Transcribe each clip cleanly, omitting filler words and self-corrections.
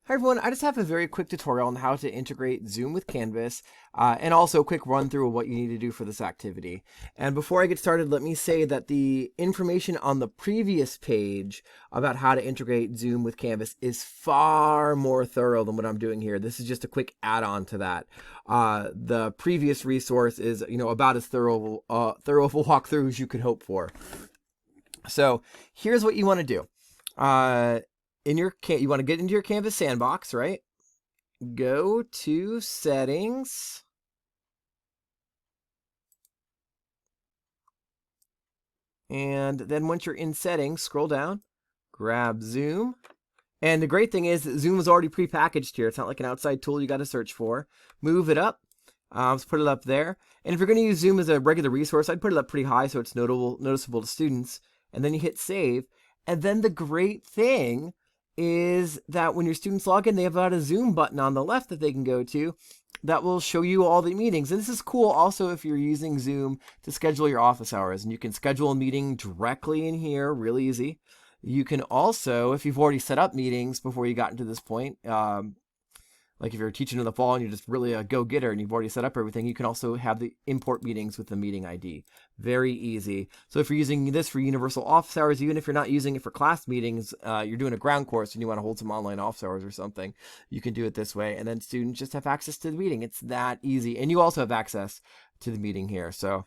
Hi everyone, I just have a very quick tutorial on how to integrate Zoom with Canvas, and also a quick run through of what you need to do for this activity. And before I get started, let me say that the information on the previous page about how to integrate Zoom with Canvas is far more thorough than what I'm doing here. This is just a quick add-on to that. The previous resource is, about as thorough of a walkthrough as you could hope for. So here's what you want to do. You want to get into your Canvas sandbox, right? Go to settings. And then once you're in settings, scroll down, grab Zoom. And the great thing is that Zoom is already prepackaged here. It's not like an outside tool you got to search for. Move it up. Let's put it up there. And if you're going to use Zoom as a regular resource, I'd put it up pretty high so it's noticeable to students. And then you hit save. And then the great thing is that when your students log in, they have a Zoom button on the left that they can go to that will show you all the meetings. And this is cool also if you're using Zoom to schedule your office hours. And you can schedule a meeting directly in here, really easy. You can also, if you've already set up meetings before you got into this point, like if you're teaching in the fall and you're just really a go-getter and you've already set up everything, you can also have the import meetings with the meeting ID. Very easy. So if you're using this for universal office hours, even if you're not using it for class meetings, you're doing a ground course and you want to hold some online office hours or something, you can do it this way. And then students just have access to the meeting. It's that easy. And you also have access to the meeting here. So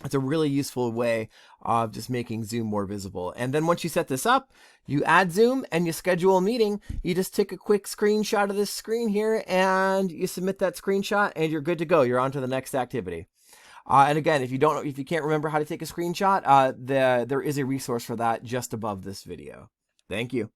it's a really useful way of just making Zoom more visible. And then once you set this up, you add Zoom and you schedule a meeting. You just take a quick screenshot of this screen here and you submit that screenshot and you're good to go. You're on to the next activity. And again, if you can't remember how to take a screenshot, there is a resource for that just above this video. Thank you.